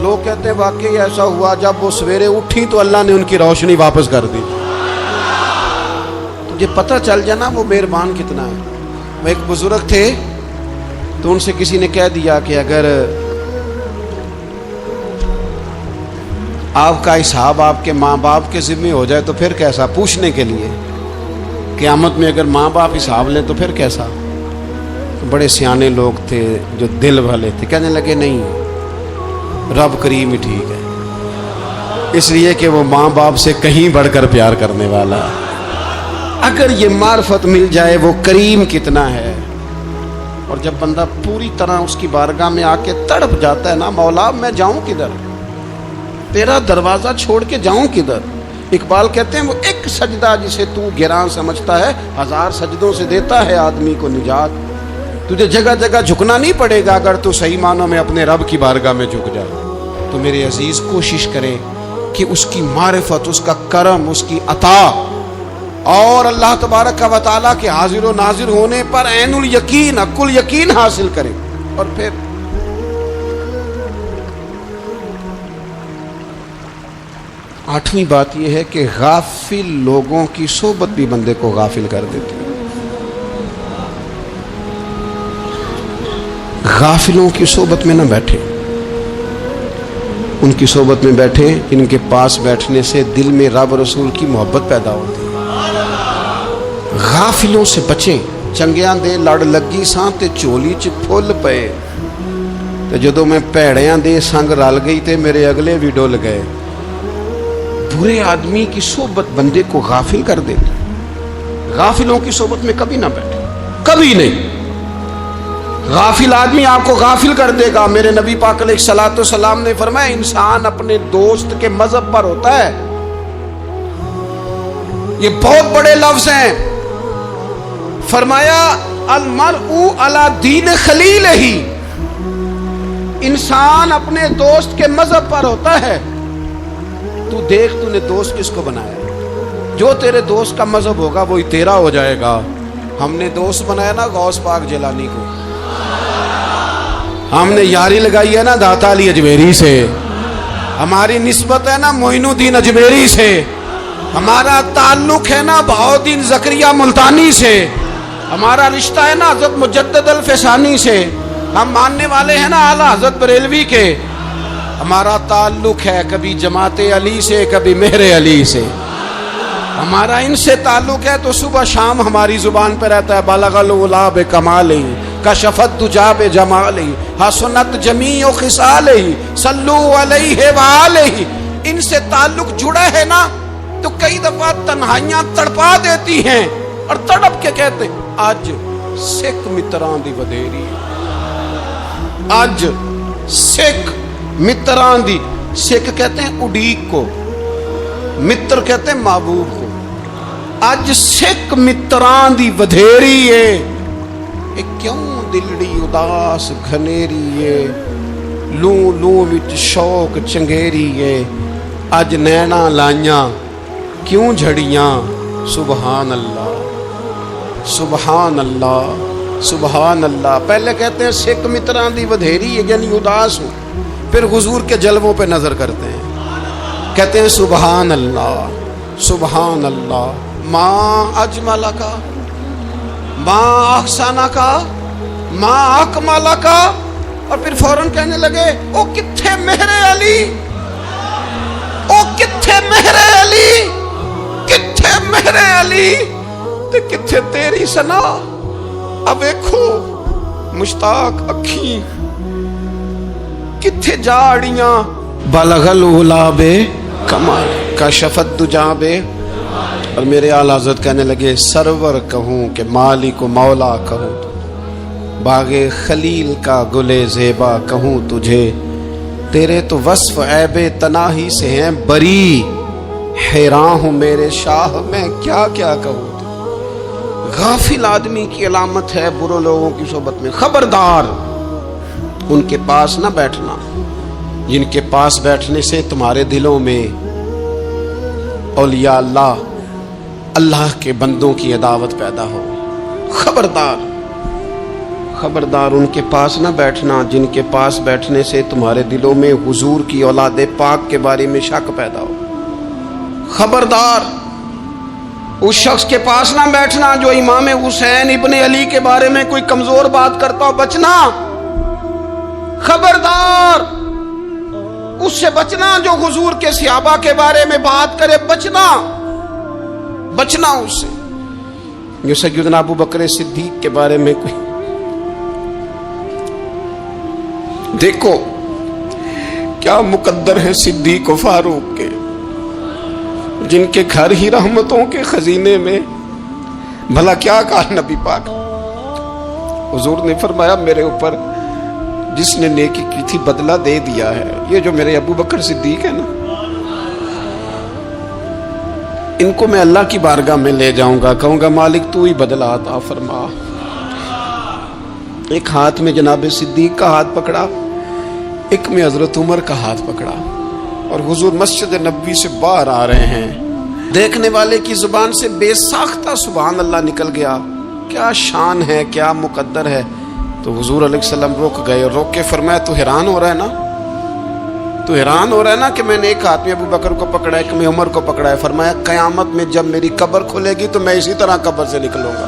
لوگ کہتے ہیں واقعی ایسا ہوا، جب وہ سویرے اٹھی تو اللہ نے ان کی روشنی واپس کر دی۔ تجھے پتہ چل جانا وہ مہربان کتنا ہے۔ وہ ایک بزرگ تھے تو ان سے کسی نے کہہ دیا کہ اگر آپ کا حساب آپ کے ماں باپ کے ذمہ ہو جائے تو پھر کیسا، پوچھنے کے لیے قیامت میں اگر ماں باپ حساب لیں تو پھر کیسا۔ بڑے سیانے لوگ تھے جو دل والے تھے، کہنے لگے نہیں، رب کریم ہی ٹھیک ہے، اس لیے کہ وہ ماں باپ سے کہیں بڑھ کر پیار کرنے والا ہے۔ اگر یہ معرفت مل جائے وہ کریم کتنا ہے، اور جب بندہ پوری طرح اس کی بارگاہ میں آ کے تڑپ جاتا ہے نا، مولا میں جاؤں کدھر، تیرا دروازہ چھوڑ کے جاؤں کدھر۔ اقبال کہتے ہیں وہ ایک سجدہ جسے تو گراں سمجھتا ہے، 1000 سجدوں سے دیتا ہے آدمی کو نجات۔ تجھے جگہ جگہ جھکنا نہیں پڑے گا اگر تو صحیح معنوں میں اپنے رب کی بارگاہ میں جھک جائے۔ تو میرے عزیز کوشش کرے کہ اس کی معرفت، اس کا کرم، اس کی عطا اور اللہ تبارک و تعالیٰ کے حاضر و ناظر ہونے پر عین الیقین، حق الیقین حاصل کرے۔ اور پھر آٹھویں بات یہ ہے کہ غافل لوگوں کی صحبت بھی بندے کو غافل کر دیتی ہے۔ غافلوں کی صحبت میں نہ بیٹھے، ان کی صحبت میں بیٹھے ان کے پاس بیٹھنے سے دل میں رب رسول کی محبت پیدا ہوتی ہے۔ غافلوں سے بچیں۔ چنگیاں دے لڑ لگی ساں تے چولی چ پھل پئے، تے جدوں میں پیڑیاں دے سنگ رل گئی تے میرے اگلے بھی ڈول گئے۔ برے آدمی کی صحبت بندے کو غافل کر دیتی۔ غافلوں کی صحبت میں کبھی نہ بیٹھے، کبھی نہیں۔ غافل آدمی آپ کو غافل کر دے گا۔ میرے نبی پاک علیہ الصلوۃ والسلام نے فرمایا انسان اپنے دوست کے مذہب پر ہوتا ہے۔ یہ بہت بڑے لفظ ہیں۔ فرمایا المرء علی دین خلیلہ، انسان اپنے دوست کے مذہب پر ہوتا ہے۔ تو دیکھ تو نے دوست کس کو بنایا، جو تیرے دوست کا مذہب ہوگا وہی تیرا ہو جائے گا۔ ہم نے دوست بنایا نا غوث پاک جیلانی کو، ہم نے یاری لگائی ہے نا داتا علی اجمیری سے، ہماری نسبت ہے نا معینالدین اجمیری سے، ہمارا تعلق ہے نا بہاؤالدین زکریا ملتانی سے، ہمارا رشتہ ہے نا حضرت مجدد الفسانی سے، ہم ماننے والے ہیں نا اعلیٰ حضرت بریلوی کے، ہمارا تعلق ہے کبھی جماعت علی سے کبھی مہر علی سے، ہمارا ان سے تعلق ہے تو صبح شام ہماری زبان پہ رہتا ہے بالغ العلا بکمالہ کشفت دجا بجمالہ حسنت جمیع خصالہ صلو علیہ وآلہ۔ ان سے تعلق جڑا ہے نا تو کئی دفعہ تنہائیاں تڑپا دیتی ہیں اور تڑپ کے کہتے ہیں آج سکھ متران دی ودھیری، آج سکھ متران دی، سکھ کہتے ہیں اڈیق کو، متر کہتے ہیں محبوب کو، اج سکھ متران دی ودھیری ہے، اے کیوں دلڑی اداس گھنیری ہے، لوں لوں وچ شوق چنگیری ہے، اج نینا لائیاں کیوں جھڑیاں، سبحان اللہ سبحان اللہ سبحان اللہ۔ پہلے کہتے ہیں سکھ متران دی ودھیری ہے یعنی اداس ہوں، پھر حضور کے جلووں پہ نظر کرتے ہیں، کہتے ہیں سبحان اللہ سبحان اللہ، ماں اجمل کا ماں احسن کا ماں اکمل کا، اور پھر فوراً کہنے لگے او کتھے مہر علی، او کتھے مہر علی، کتھے مہر علی تے کتھے تیری سنا، اب دیکھو مشتاق اکھی کتھے جاڑیاں بلغ العلا بے کمال کشفت دجا بے۔ اور میرے اعلیٰ حضرت کہنے لگے سرور کہوں کہ مالک و مولا کہوں، باغ خلیل کا گلے زیبا کہوں تجھے، تیرے تو وصف عیب تناہی سے ہیں بری، حیران ہوں میرے شاہ میں کیا کیا کہوں۔ غافل آدمی کی علامت ہے برے لوگوں کی صحبت میں، خبردار ان کے پاس نہ بیٹھنا جن کے پاس بیٹھنے سے تمہارے دلوں میں اولیاء اللہ اللہ کے بندوں کی عداوت پیدا ہو، خبردار خبردار ان کے پاس نہ بیٹھنا جن کے پاس بیٹھنے سے تمہارے دلوں میں حضور کی اولاد پاک کے بارے میں شک پیدا ہو، خبردار اس شخص کے پاس نہ بیٹھنا جو امام حسین ابن علی کے بارے میں کوئی کمزور بات کرتا ہو، بچنا، خبردار اس سے بچنا جو حضور کے صحابہ کے بارے میں بات کرے، بچنا بچنا اس سے، جو سیدنا ابو بکر صدیق کے بارے میں کوئی، دیکھو کیا مقدر ہے صدیق و فاروق کے، جن کے گھر ہی رحمتوں کے خزینے میں، بھلا کیا کہا نبی پاک، حضور نے فرمایا میرے اوپر جس نے نیکی کی تھی بدلہ دے دیا ہے، یہ جو میرے ابو بکر صدیق ہے نا، ان کو میں اللہ کی بارگاہ میں لے جاؤں گا، کہوں گا مالک تو ہی بدلہ عطا فرما۔ ایک ہاتھ میں جناب صدیق کا ہاتھ پکڑا، ایک میں حضرت عمر کا ہاتھ پکڑا، اور حضور مسجد نبوی سے باہر آ رہے ہیں، دیکھنے والے کی زبان سے بے ساختہ سبحان اللہ نکل گیا، کیا شان ہے کیا مقدر ہے۔ تو حضور علیہ السلام رک گئے، اور روک کے فرمایا تو حیران ہو رہا ہے نا، تو حیران ہو رہا ہے نا کہ میں نے ایک ہاتھ میں ابو بکر کو پکڑا ہے، ایک میں عمر کو پکڑا ہے، فرمایا قیامت میں جب میری قبر کھلے گی تو میں اسی طرح قبر سے نکلوں گا،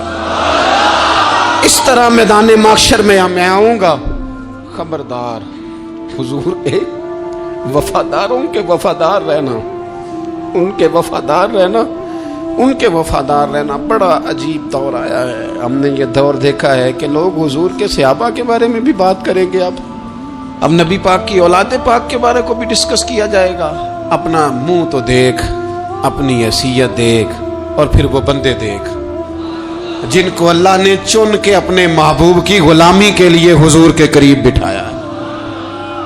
اس طرح میدان محشر میں آؤں گا، خبردار حضور ایک وفاداروں کے وفادار رہنا، ان کے وفادار رہنا، ان کے وفادار رہنا۔ بڑا عجیب دور آیا ہے، ہم نے یہ دور دیکھا ہے کہ لوگ حضور کے صحابہ کے بارے میں بھی بات کریں گے، اب نبی پاک کی اولاد پاک کے بارے کو بھی ڈسکس کیا جائے گا۔ اپنا منہ تو دیکھ، اپنی حیثیت دیکھ، اور پھر وہ بندے دیکھ جن کو اللہ نے چن کے اپنے محبوب کی غلامی کے لیے حضور کے قریب بٹھایا ہے۔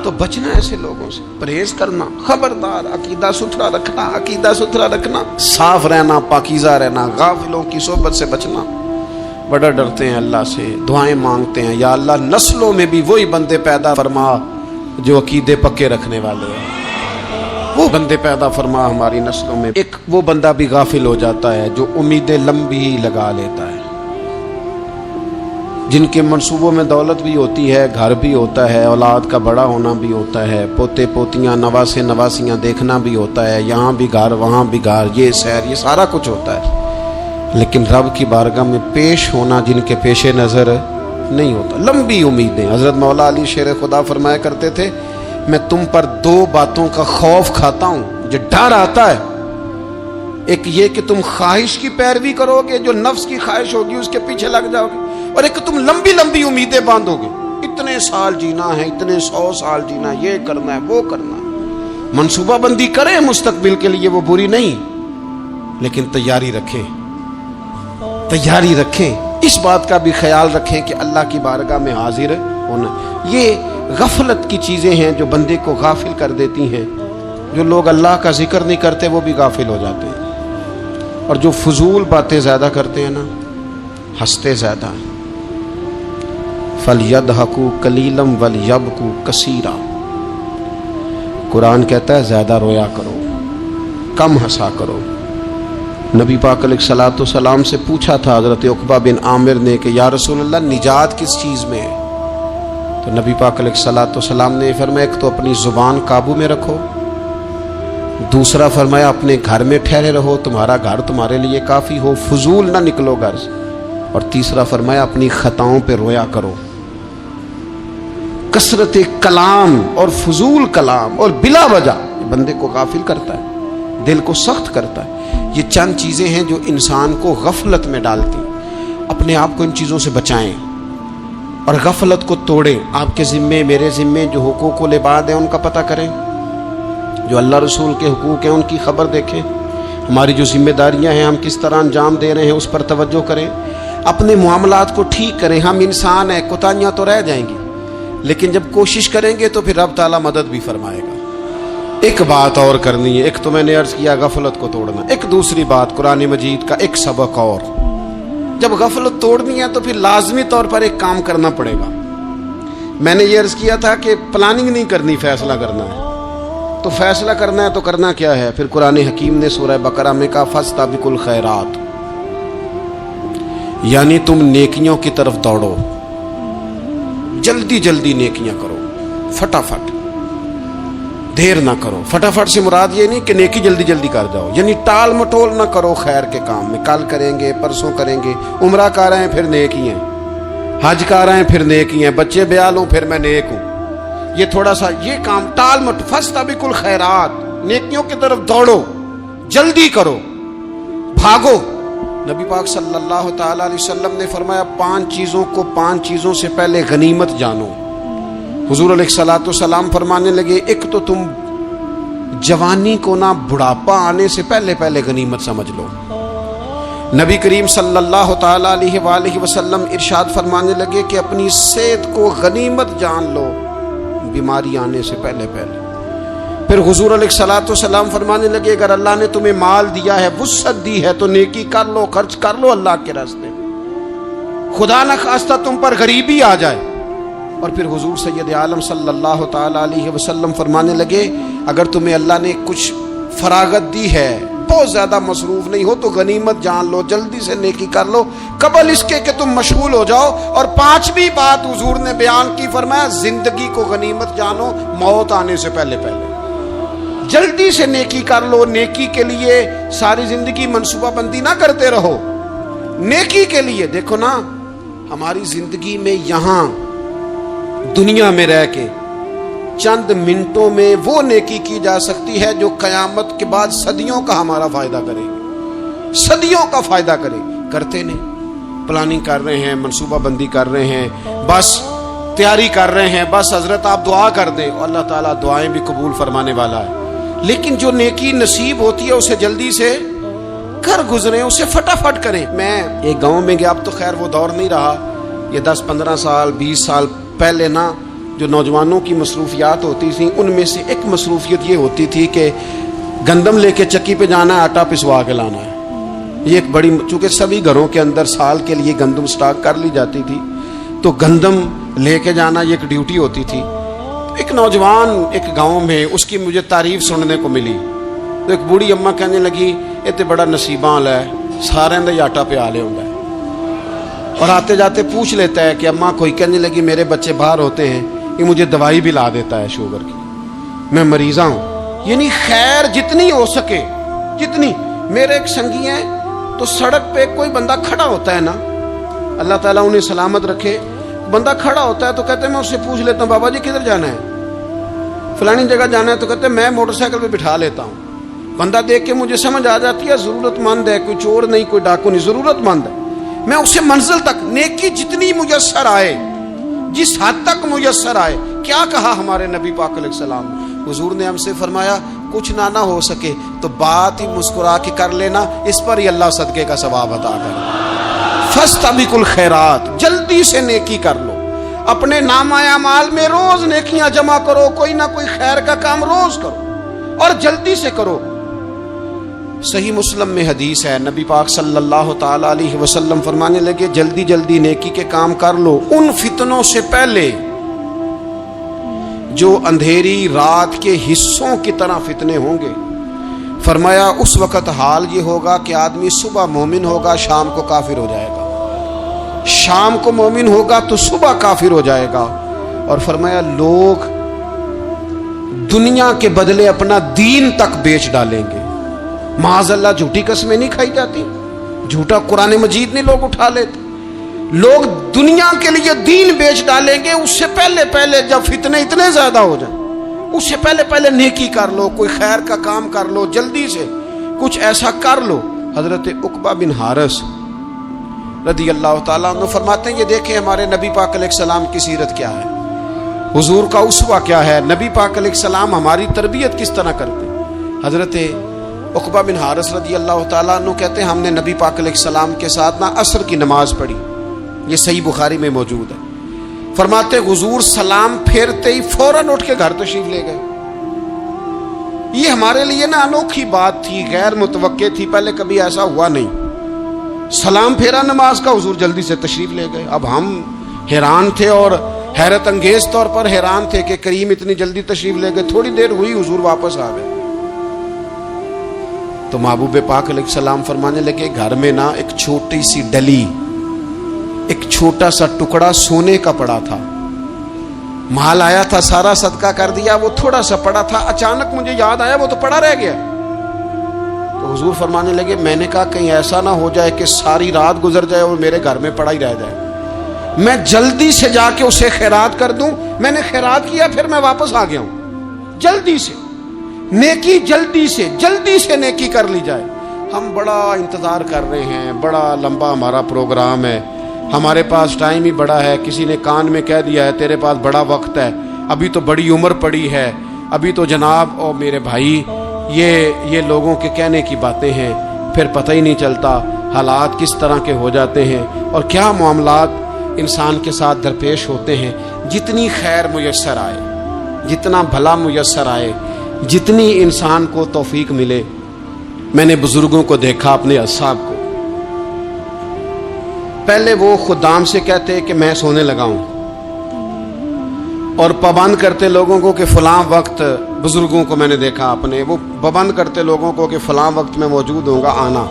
تو بچنا ایسے لوگوں سے، پرہیز کرنا، خبردار عقیدہ ستھرا رکھنا، عقیدہ ستھرا رکھنا، صاف رہنا، پاکیزہ رہنا، غافلوں کی صحبت سے بچنا۔ بڑا ڈرتے ہیں اللہ سے، دعائیں مانگتے ہیں یا اللہ نسلوں میں بھی وہی بندے پیدا فرما جو عقیدے پکے رکھنے والے ہیں، وہ بندے پیدا فرما ہماری نسلوں میں۔ ایک وہ بندہ بھی غافل ہو جاتا ہے جو امیدیں لمبی لگا لیتا ہے، جن کے منصوبوں میں دولت بھی ہوتی ہے, گھر بھی ہوتا ہے, اولاد کا بڑا ہونا بھی ہوتا ہے, پوتے پوتیاں نواسے نواسیاں دیکھنا بھی ہوتا ہے, یہاں بھی گھر وہاں بھی گھر, یہ سیر, یہ سارا کچھ ہوتا ہے, لیکن رب کی بارگاہ میں پیش ہونا جن کے پیش نظر نہیں ہوتا. لمبی امیدیں. حضرت مولا علی شیر خدا فرمایا کرتے تھے, میں تم پر 2 باتوں کا خوف کھاتا ہوں, جو ڈر آتا ہے. ایک یہ کہ تم خواہش کی پیروی کرو گے, جو نفس کی خواہش ہوگی اس کے پیچھے لگ جاؤ گے, اور ایک تم لمبی لمبی امیدیں باندھو گے, اتنے سال جینا ہے, اتنے 100 سال جینا, یہ کرنا ہے, وہ کرنا ہے. منصوبہ بندی کریں مستقبل کے لیے, وہ بری نہیں, لیکن تیاری رکھیں, تیاری رکھیں. اس بات کا بھی خیال رکھیں کہ اللہ کی بارگاہ میں حاضر ہونا. یہ غفلت کی چیزیں ہیں جو بندے کو غافل کر دیتی ہیں. جو لوگ اللہ کا ذکر نہیں کرتے وہ بھی غافل ہو جاتے ہیں, اور جو فضول باتیں زیادہ کرتے ہیں نا, ہنستے زیادہ. فَلْيَضْحَكُوا قَلِيلًا وَلْيَبْكُوا كَثِيرًا. قرآن کہتا ہے زیادہ رویا کرو, کم ہنسا کرو. نبی پاک علیہ الصلوۃ والسلام سے پوچھا تھا حضرت عقبہ بن عامر نے کہ یا رسول اللہ نجات کس چیز میں ہے؟ تو نبی پاک علیہ الصلوۃ والسلام نے فرمایا ایک تو اپنی زبان قابو میں رکھو, دوسرا فرمایا اپنے گھر میں ٹھہرے رہو, تمہارا گھر تمہارے لیے کافی ہو, فضول نہ نکلو گھر سے, اور تیسرا فرمایا اپنی خطاؤں پہ رویا کرو. کثرت کلام اور فضول کلام اور بلا وجہ بندے کو غافل کرتا ہے, دل کو سخت کرتا ہے. یہ چند چیزیں ہیں جو انسان کو غفلت میں ڈالتی. اپنے آپ کو ان چیزوں سے بچائیں اور غفلت کو توڑیں. آپ کے ذمے, میرے ذمے جو حقوق و العباد ہیں ان کا پتہ کریں, جو اللہ رسول کے حقوق ہیں ان کی خبر دیکھیں. ہماری جو ذمہ داریاں ہیں ہم کس طرح انجام دے رہے ہیں اس پر توجہ کریں. اپنے معاملات کو ٹھیک کریں. ہم انسان ہیں, کوتاہیاں تو رہ جائیں گی, لیکن جب کوشش کریں گے تو پھر رب تعالیٰ مدد بھی فرمائے گا. ایک بات اور کرنی ہے, ایک تو میں نے عرض کیا غفلت کو توڑنا, ایک دوسری بات قرآن مجید کا ایک سبق اور. جب غفلت توڑنی ہے تو پھر لازمی طور پر ایک کام کرنا پڑے گا. میں نے یہ عرض کیا تھا کہ پلاننگ نہیں کرنی, فیصلہ کرنا ہے. تو فیصلہ کرنا ہے تو کرنا کیا ہے؟ پھر قرآن حکیم نے سورہ بقرہ میں کہا فاستبقوا الخیرات, یعنی تم نیکیوں کی طرف دوڑو, جلدی جلدی نیکیاں کرو, فٹافٹ, دیر نہ کرو. فٹافٹ سے مراد یہ نہیں کہ نیکی جلدی جلدی کر جاؤ, یعنی ٹال مٹول نہ کرو خیر کے کام میں. کل کریں گے, پرسوں کریں گے, عمرہ کر رہے ہیں پھر نیکی ہیں, حج کر رہے ہیں پھر نیکی ہیں, بچے بیال ہوں پھر میں نیک ہوں. یہ تھوڑا سا یہ کام ٹال مٹ. فاستبقوا الخیرات, نیکیوں کی طرف دوڑو, جلدی کرو, بھاگو. نبی پاک صلی اللہ تعالی علیہ وسلم نے فرمایا 5 چیزوں کو 5 چیزوں سے پہلے غنیمت جانو. حضور علیہ الصلوۃ والسلام فرمانے لگے ایک تو تم جوانی کو نہ بڑھاپا آنے سے پہلے پہلے غنیمت سمجھ لو. نبی کریم صلی اللہ تعالی علیہ وآلہ وسلم ارشاد فرمانے لگے کہ اپنی صحت کو غنیمت جان لو, بیماری آنے سے پہلے پہلے. پھر حضور علیہ الصلوۃ والسلام فرمانے لگے اگر اللہ نے تمہیں مال دیا ہے, وسعت دی ہے, تو نیکی کر لو, خرچ کر لو اللہ کے راستے میں. خدا نہ خواستہ تم پر غریبی آ جائے. اور پھر حضور سید عالم صلی اللہ تعالی علیہ وسلم فرمانے لگے اگر تمہیں اللہ نے کچھ فراغت دی ہے, بہت زیادہ مصروف نہیں ہو, تو غنیمت جان لو, جلدی سے نیکی کر لو قبل اس کے کہ تم مشغول ہو جاؤ. اور 5ویں بات حضور نے بیان کی, فرمایا زندگی کو غنیمت جانو, موت آنے سے پہلے پہلے جلدی سے نیکی کر لو. نیکی کے لیے ساری زندگی منصوبہ بندی نہ کرتے رہو, نیکی کے لیے دیکھو نا, ہماری زندگی میں یہاں دنیا میں رہ کے چند منٹوں میں وہ نیکی کی جا سکتی ہے جو قیامت کے بعد صدیوں کا ہمارا فائدہ کرے, صدیوں کا فائدہ کرے. کرتے نہیں, پلاننگ کر رہے ہیں, منصوبہ بندی کر رہے ہیں, بس تیاری کر رہے ہیں, بس حضرت آپ دعا کر دیں, اور اللہ تعالیٰ دعائیں بھی قبول فرمانے والا ہے. لیکن جو نیکی نصیب ہوتی ہے اسے جلدی سے کر گزریں, اسے فٹافٹ کریں. میں ایک گاؤں میں گیا, اب تو خیر وہ دور نہیں رہا, یہ 10-15 سال 20 سال پہلے نا جو نوجوانوں کی مصروفیات ہوتی تھیں ان میں سے ایک مصروفیت یہ ہوتی تھی کہ گندم لے کے چکی پہ جانا ہے, آٹا پسوا کے لانا ہے. یہ ایک بڑی, چونکہ سبھی گھروں کے اندر سال کے لیے گندم سٹاک کر لی جاتی تھی, تو گندم لے کے جانا یہ ایک ڈیوٹی ہوتی تھی. ایک نوجوان ایک گاؤں میں, اس کی مجھے تعریف سننے کو ملی. تو ایک بوڑھی اماں کہنے لگی یہ تو بڑا نصیباں والا ہے, سارے دے آٹا پیا لے ہوندا ہے. اور آتے جاتے پوچھ لیتا ہے کہ اماں کوئی کہنے لگی میرے بچے باہر ہوتے ہیں، یہ مجھے دوائی بھی لا دیتا ہے شوگر کی، میں مریضہ ہوں۔ یعنی خیر جتنی ہو سکے، جتنی۔ میرے ایک سنگی ہیں تو سڑک پہ کوئی بندہ کھڑا ہوتا ہے نا، اللہ تعالیٰ انہیں سلامت رکھے، بندہ کھڑا ہوتا ہے تو کہتے ہیں میں اس سے پوچھ لیتا ہوں بابا جی کدھر جانا ہے، فلانی جگہ جانا ہے، تو کہتے ہیں میں موٹر سائیکل پہ بٹھا لیتا ہوں۔ بندہ دیکھ کے مجھے سمجھ آ جاتی ہے ضرورت مند ہے، کوئی چور نہیں، کوئی ڈاکو نہیں، ضرورت مند ہے۔ میں اسے منزل تک نیکی جتنی میسر آئے، جس حد تک میسر آئے۔ کیا کہا ہمارے نبی پاک علیہ السلام، حضور نے ہم سے فرمایا کچھ نہ ہو سکے تو بات ہی مسکرا کے کر لینا، اس پر ہی اللہ صدقے کا ثواب عطا کرے۔ فاستبقوا الخیرات، جلدی سے نیکی کر لو، اپنے نامہ اعمال میں روز نیکیاں جمع کرو، کوئی نہ کوئی خیر کا کام روز کرو اور جلدی سے کرو۔ صحیح مسلم میں حدیث ہے، نبی پاک صلی اللہ تعالی علیہ وسلم فرمانے لگے جلدی جلدی نیکی کے کام کر لو ان فتنوں سے پہلے جو اندھیری رات کے حصوں کی طرح فتنے ہوں گے۔ فرمایا اس وقت حال یہ ہوگا کہ آدمی صبح مومن ہوگا، شام کو کافر ہو جائے گا، شام کو مومن ہوگا تو صبح کافر ہو جائے گا۔ اور فرمایا لوگ دنیا کے بدلے اپنا دین تک بیچ ڈالیں گے۔ معاذ اللہ جھوٹی قسمیں نہیں کھائی جاتی، جھوٹا قرآن مجید نہیں لوگ اٹھا لیتے، لوگ دنیا کے لیے دین بیچ ڈالیں گے۔ اس سے پہلے جب فتنے اتنے زیادہ ہو جائیں، اس سے پہلے نیکی کر لو، کوئی خیر کا کام کر لو، جلدی سے کچھ ایسا کر لو۔ حضرت عقبہ بن حارث رضی اللہ تعالیٰ عنہ فرماتے ہیں یہ دیکھیں ہمارے نبی پاک علیہ السلام کی سیرت کیا ہے، حضور کا اسوہ کیا ہے، نبی پاک علیہ السلام ہماری تربیت کس طرح کرتے۔ حضرت عقبہ بن حارث رضی اللہ تعالیٰ عنہ کہتے ہیں ہم نے نبی پاک علیہ السلام کے ساتھ عصر کی نماز پڑھی، یہ صحیح بخاری میں موجود ہے۔ فرماتے حضور سلام پھیرتے ہی فوراً اٹھ کے گھر تشریف لے گئے۔ یہ ہمارے لیے انوکھی بات تھی، غیر متوقع تھی، پہلے کبھی ایسا ہوا نہیں۔ سلام پھیرا نماز کا، حضور جلدی سے تشریف لے گئے۔ اب ہم حیران تھے اور حیرت انگیز طور پر حیران تھے کہ کریم اتنی جلدی تشریف لے گئے۔ تھوڑی دیر ہوئی حضور واپس آ گئے تو محبوب پاک علیہ السلام فرمانے لگے گھر میں ایک چھوٹی سی ڈلی، ایک چھوٹا سا ٹکڑا سونے کا پڑا تھا، مال آیا تھا سارا صدقہ کر دیا، وہ تھوڑا سا پڑا تھا، اچانک مجھے یاد آیا وہ تو پڑا رہ گیا۔ تو حضور فرمانے لگے میں نے کہا کہیں ایسا نہ ہو جائے کہ ساری رات گزر جائے اور میرے گھر میں پڑا ہی رہ جائے، میں جلدی سے جا کے اسے خیرات کر دوں۔ میں نے خیرات کیا پھر میں واپس آ گیا ہوں۔ جلدی سے نیکی، جلدی سے نیکی کر لی جائے۔ ہم بڑا انتظار کر رہے ہیں، بڑا لمبا ہمارا پروگرام ہے، ہمارے پاس ٹائم ہی بڑا ہے، کسی نے کان میں کہہ دیا ہے تیرے پاس بڑا وقت ہے، ابھی تو بڑی عمر پڑی ہے، ابھی تو جناب او میرے بھائی یہ لوگوں کے کہنے کی باتیں ہیں، پھر پتہ ہی نہیں چلتا حالات کس طرح کے ہو جاتے ہیں اور کیا معاملات انسان کے ساتھ درپیش ہوتے ہیں۔ جتنی خیر میسر آئے، جتنا بھلا میسر آئے، جتنی انسان کو توفیق ملے۔ میں نے بزرگوں کو دیکھا، اپنے اصحاب کو، پہلے وہ خدام سے کہتے کہ میں سونے لگا ہوں اور پابند کرتے لوگوں کو کہ فلاں وقت، بزرگوں کو میں نے دیکھا اپنے، وہ پابند کرتے لوگوں کو کہ فلاں وقت میں موجود ہوں گا آنا،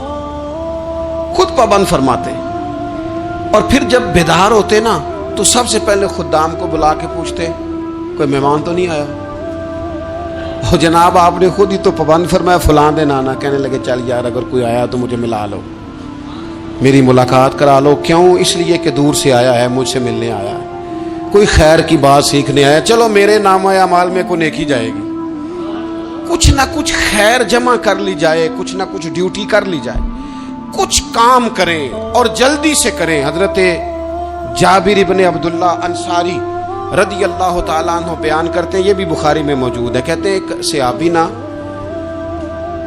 خود پابند فرماتے، اور پھر جب بیدار ہوتے تو سب سے پہلے خدام کو بلا کے پوچھتے کوئی مہمان تو نہیں آیا؟ اور جناب آپ نے خود ہی تو پابند فرمایا فلاں دن آنا۔ کہنے لگے چل یار اگر کوئی آیا تو مجھے ملا لو، میری ملاقات کرا لو۔ کیوں؟ اس لیے کہ دور سے آیا ہے، مجھ سے ملنے آیا ہے، کوئی خیر کی بات سیکھنے آیا، چلو میرے نامہ اعمال میں کوئی نیکی جائے گی، کچھ نہ کچھ خیر جمع کر لی جائے، کچھ نہ کچھ ڈیوٹی کر لی جائے، کچھ کام کریں اور جلدی سے کریں۔ حضرت جابر ابن عبداللہ انصاری رضی اللہ تعالیٰ عنہ بیان کرتے ہیں، یہ بھی بخاری میں موجود ہے، کہتے ہیں ایک صحابی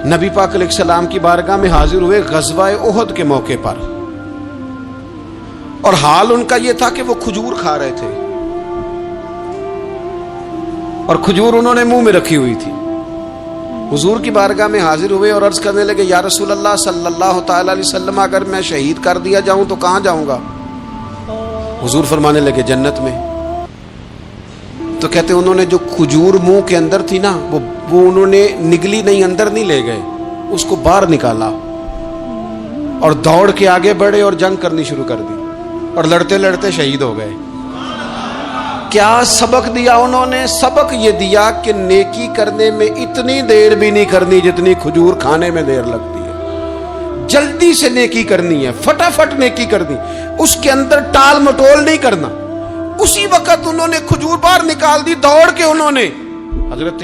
نبی پاک علیہ السلام کی بارگاہ میں حاضر ہوئے غزوہ احد کے موقع پر، اور حال ان کا یہ تھا کہ وہ کھجور کھا رہے تھے اور کھجور انہوں نے منہ میں رکھی ہوئی تھی۔ حضور کی بارگاہ میں حاضر ہوئے اور عرض کرنے لگے یا رسول اللہ صلی اللہ تعالی علیہ وسلم اگر میں شہید کر دیا جاؤں تو کہاں جاؤں گا؟ حضور فرمانے لگے جنت میں۔ تو کہتے ہیں انہوں نے جو کھجور منہ کے اندر تھی وہ انہوں نے نگلی نہیں، اندر نہیں لے گئے، اس کو باہر نکالا اور دوڑ کے آگے بڑھے اور جنگ کرنی شروع کر دی۔ اور لڑتے لڑتے شہید ہو گئے. کیا سبق دیا انہوں نے؟ سبق یہ دیا کہ نیکی کرنے میں اتنی دیر بھی نہیں کرنی جتنی کھجور کھانے میں دیر لگتی ہے. جلدی سے نیکی کرنی ہے، فٹافٹ نیکی کرنی، اس کے اندر ٹال مٹول نہیں کرنا. اسی وقت انہوں نے کھجور باہر نکال دی، دوڑ کے انہوں نے حضرت